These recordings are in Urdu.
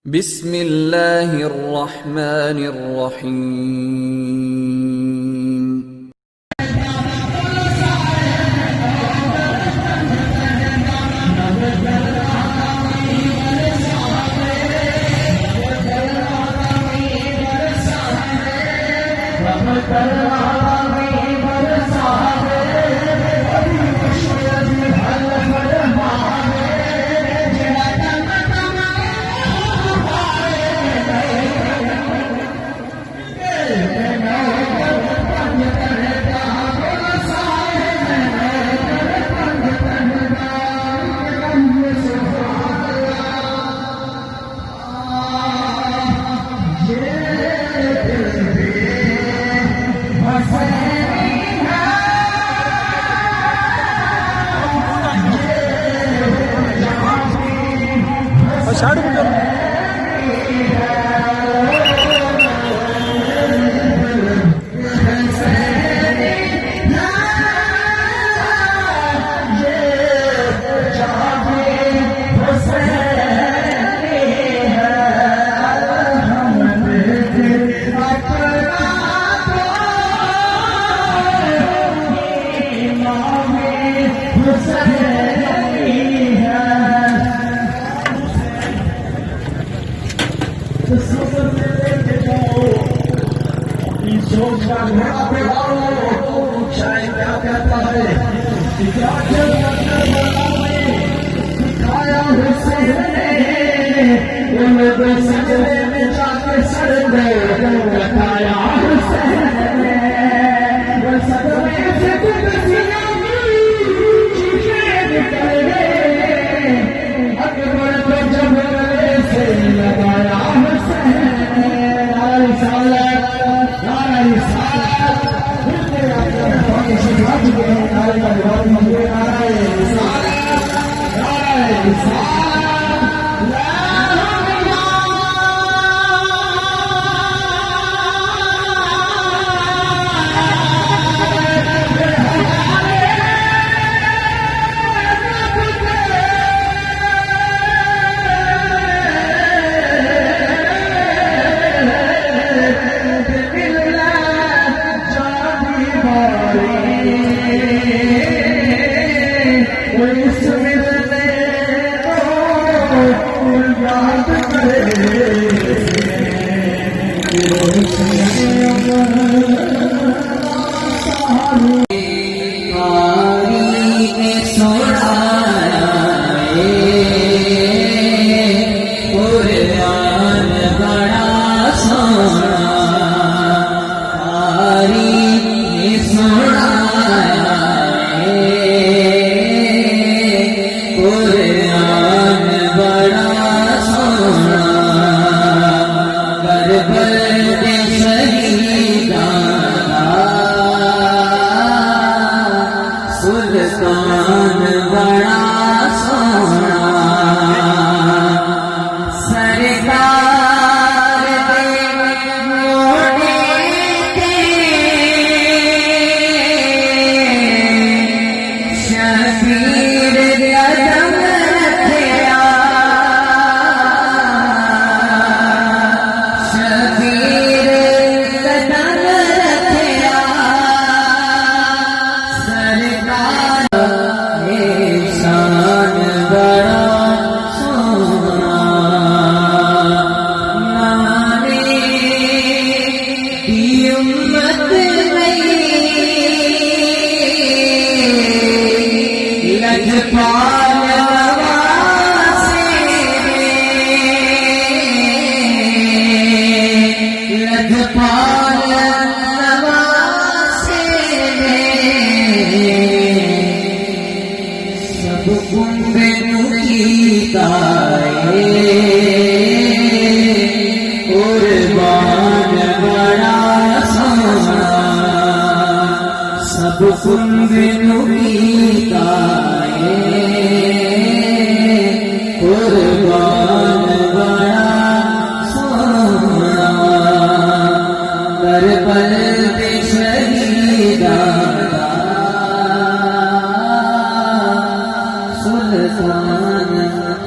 بسم اللہ الرحمن الرحیم۔ سلطان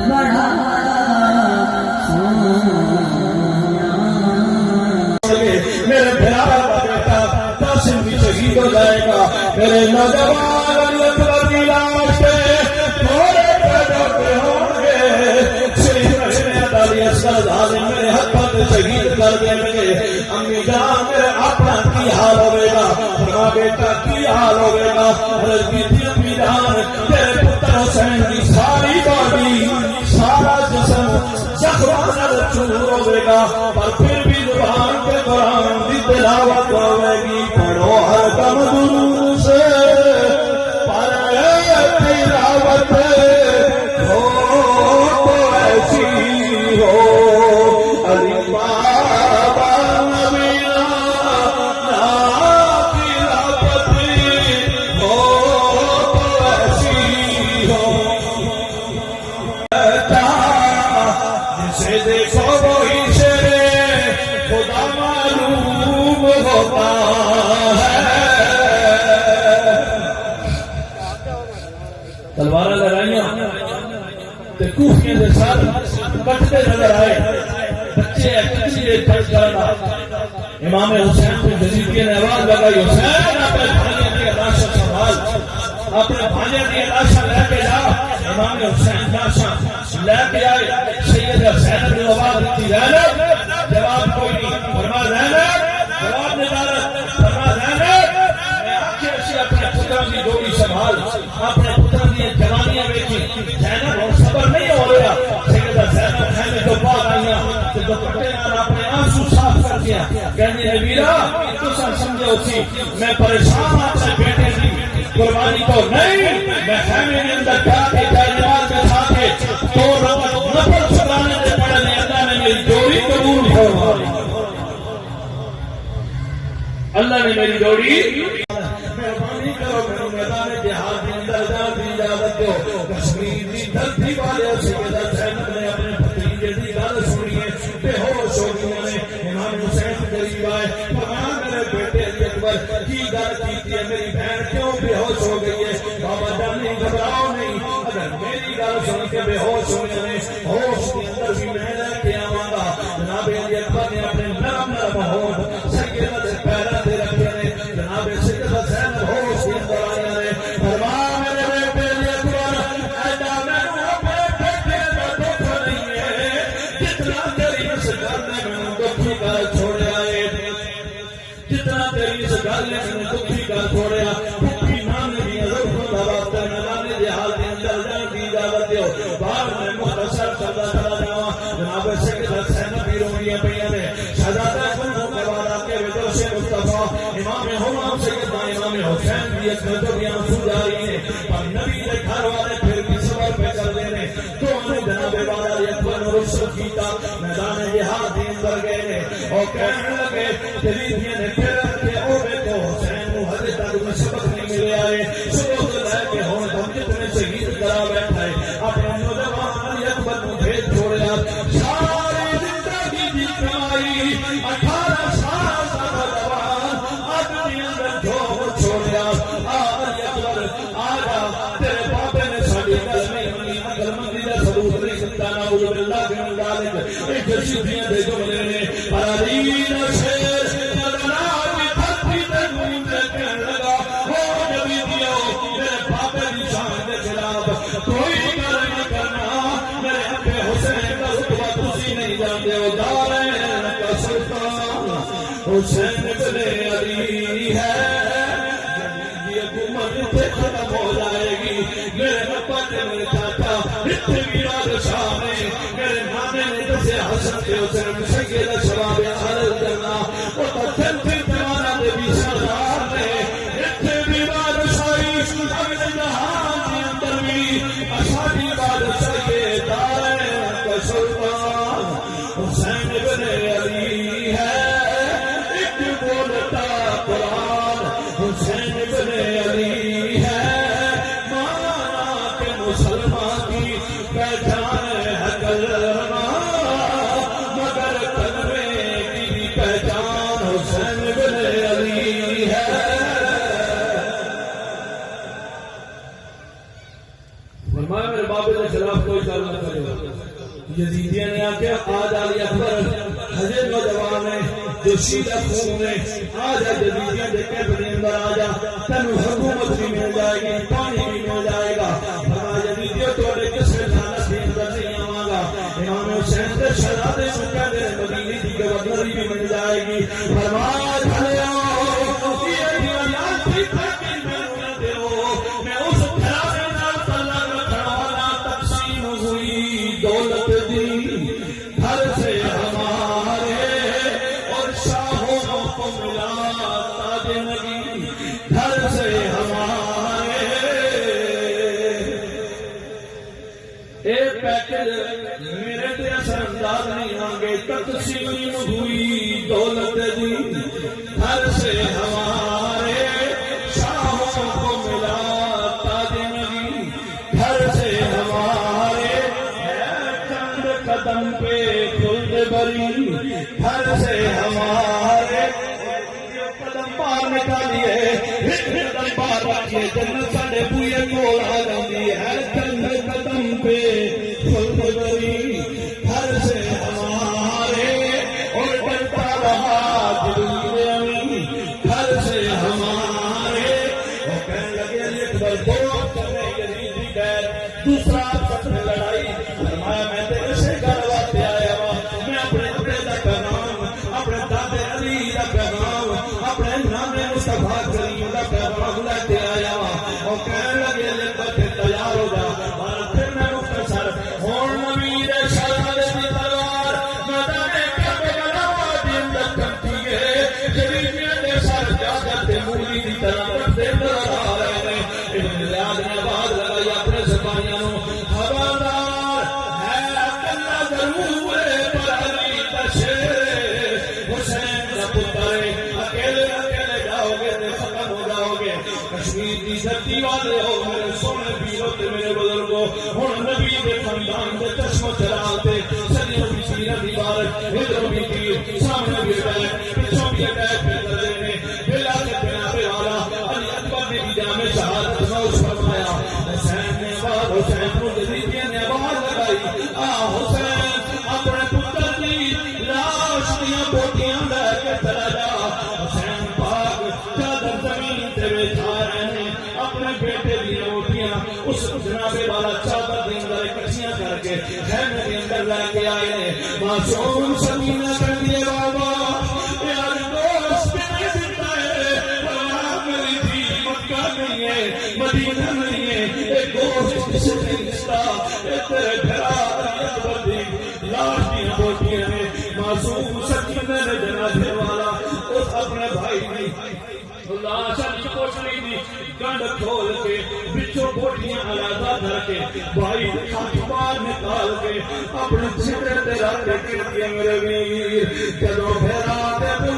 بڑا زخموں چور ہوے گا پر پھر بھی زبان کے قرآن کی تلاوت ہوے گی پڑھو ہر دم درود سے پر تلاوت ہو تو ایسی ہو علی بابا نبینا تلاوت ہو تو ایسی ہو جسے دیکھو وہی شیر خدا معلوم ہوتا ہے تلوار لڑائیاں کوفیاں کے ساتھ کٹتے نظر آئے بچے امام حسین کو جزیدیہ نے آواز لگائی حسین اپنے بھانجے کی لاشاں سنبھال اپنے بھانجے کی لاشاں لے کے جا امام حسین لاشاں لے کے آئے سید حسین نے آواز دی زینب جواب کوئی نہیں فرما زینب جواب نکالا فرما زینب میں اچھے اپنے پتروں کی جوڑی سنبھال اپنے پتروں کی جوانیاں دیکھی زینب اور صبر نہیں ہو رہا سید حسین خیمے تو بعد آئیاں تو دوپٹے نال اپنے آنسو صاف کر دیا کہنے ہے ویرا تساں سمجھو سی میں پریشان اپنے بیٹے کی قربانی تو نہیں میں خیمے کے اندر جا کے جائیداد کے ساتھ تو نفل چھڑانے سے پڑھنے اللہ نے میری جوڑی قبول فرمائی اللہ نے میری جوڑی مہربانی کرو میرے میدان جہاد کے اندر جان کی اجازت دو کشمیر کی دھرتی والے سیدہ زینب نے اپنے بھتیجے کی گل سنی ہے بے ہوش ہو گئی نے امام حسین قریب آئے فرمایا میرے بیٹے علی اکبر کی گل کی ہے میری بہن کیوں بے ہوش ہو گئی ہے بابا جان نہیں گھبراؤ نہیں اگر میری گل سن کے بے ہوش ہوئے نے ہوش کے اندر بھی میں لے کے آواں گا جناب علی اکبر نے اپنے نرم نرم ہونٹ سیدہ کے پیروں تے رکھے نے جناب سیدہ زینب ہوش کے اندر آئی نے فرمایا میرے بیٹے علی اکبر ایڈا میں اپنے بیٹے کا دکھ نہیں ہے جتنا تیری اس گل نے مینوں دکھی کر چھوڑیا ہے جتنا تیری اس گل نے مینوں دکھی کر چھوڑیا پھپھی نانے دی زلفوں دا واسطہ میدان جہاد کے اندر جان کی اجازت دیو باہر میں مختصر چلدا چلا جاواں جناب سیدہ زینب بھی روندیاں پیاں نے شہزادہ کو کروانا کے وجوش مصطفیٰ امام ہمام سیدنا امام حسین بھی ایک نظر بھی آنسو جاری ہیں پر نبی کے گھر والے پھر بھی صبر پہ کر دینے تو ہمیں جناب والا اکبر نے رخصت کیتا میدان جہاد کے اندر گئے نے اور کہنے لگے جلیدیاں نے پھر کے او بیٹو حسین کو حد تک میں سبق نہیں ملے آئے صبح سے لے کے ہوں ہم کتنے شہید کرا بیٹھا ہے اپنے نوجوان علی اکبر کو بھیج چھوڑیا ساری زندگی کی کمائی 18 سال کا نوجوان آدمی اندر جو چھوڑیا علی اکبر آجا تیرے بابے نے ساڑی گل نہیں منی عقل مندی کا ثبوت نہیں سکتا نعوذ باللہ من ذالک ایک جسیدیاں دے جملے نے پر علی شیر جلنا کی دھرتی تے گھومتے کہنے لگا ہو نبی دیو میرے بابے کی شان کے خلاف کوئی گل نہیں کرنا میرے ابے حسین کا رتبہ تسی نہیں جانتے ہو دارین کا سلطان حسین ابن علی ہے حکومت ختم ہو جائے گی میرے ابا نے میرے چاچا اتنی بادشاہ نے میرے نانے نے جسے حسن کے حسین سید شباب اہل الجنہ وہ تو جنتی زمانہ دے بھی سردار نے اتنی بادشاہی اگلے جہان کے اندر بھی اشادی بادشاہی دارین کا سلطان حسین ابن علی ہے ایک بولتا قرآن حسین ابن علی ہے مانا کہ مسلمان کی پہچان ہے کلمہ مگر کلمے کی پہچان حسین ابن علی ہے فرمایا میرے بابے کے خلاف کوئی کام نہ کرے یزیدیاں نے آکے آج علی اکبر ہجے نوجوان ہے جو شیعہ خون نے آج یزیدیاں دے کیمپ کے اندر آ جا تینوں حکومت بھی مل جائے گی پانی بھی مل جائے گا فرمایا یزیدیوں تھوڑے کس رسالت کے اندر نہیں آواں گا امام حسین دے شہزادے کو کہتے ہیں مدینے کی گورنری بھی مل جائے گی فرمایا چلے آؤ یہ دیوان کی تھکی میں دیو میں اس گھرانے نال تعلق رکھنے والا تقسیم ہوئی دولت دی میرے تے اثر انداز نہیں ہوں گے تقسیم ہوئی دولت دی گھر سے ہمارے شاہوں کو ملا تاج نبی گھر سے ہمارے چند قدم پہ خلد بری گھر سے ہمارے قدم پار نکالیے قدم پار رکھیے جنت ساڈے بوئے کول آ جاندی ہے چند قدم پہ خلد بری گھر سے ہمارے اور ڈرتا رہا جبریل امین گھر سے ہمارے وہ کہنے لگے علی اکبر دو کرنے یزید کی بیعت دوسرا سب میں لڑائی فرمایا میں تیرے سے گھر واسطے آیا ہوں میں اپنے ابے دا پیغام اپنے دادے علی دا پیغام اپنے نانے مصطفیٰ کریم دا پیغام لے کے آیا ہوں وہ کہنے لگے علی اکبر پھر تیار ہو جا اور پھر میں مختصر ہون نبی دے شہزادے دی تلوار میدان کربلا وادی اندر چمکی ہے جبریل دے سر جاگر تے مولی دی طرح رکھتے نظر آ رہے ہیں ابن زیاد نے آواز لگائی اپنے سپاہیاں نو خبردار ہے کلا ضرور پر علی دا شیر حسین دا پتر اکیلے اکیلے جاؤ گے تے ختم ہو جاؤ گے کشمیر دی دھرتی والے ہو میرے سونے پیرو تے میرے بزرگو ہن نبی دے خاندان دے چشم چراغ تے صدیوں دی سیرت دی بارش ادھر بھی تیر سامنے بھی بیٹھ پیچھوں بھی بیٹھ پھر کرے نے بلا کے جناب والا علی اکبر نے بھی جامع شہادت نوش فرمایا حسین نے آواز حسین کو جدید نے آواز لگائی آ حسین اپنے پتر کی لاش دیاں بوٹیاں لے کے چلا جا حسین پاک چادر زمین تے بچھا رہے ہیں اپنے بیٹے دی روٹیاں اس جناب والا چادر دے اندر اکٹھیاں کر کے خیمے کے اندر لے کے آئے ہیں معصوم سکینہ کر دیے بابا یار دوست میں زندہ ہے بلا میری تھی مکہ نہیں ہے مدینہ نہیں ہے ایک دوست کسی نہیں رشتہ ایک تیرے گھرا علی اکبر دی لاش دی بوٹیاں ہیں معصوم سکینہ نے جنازے والا اس اپنے بھائی نے لاش علی کوٹلی دی گنڈ کھول کے بچوں بوٹیاں علیحدہ کر کے بھائی ہاتھ باہر نکال کے اپنے سینے تے رکھ کے میرے ویر جدوں پھیرا تے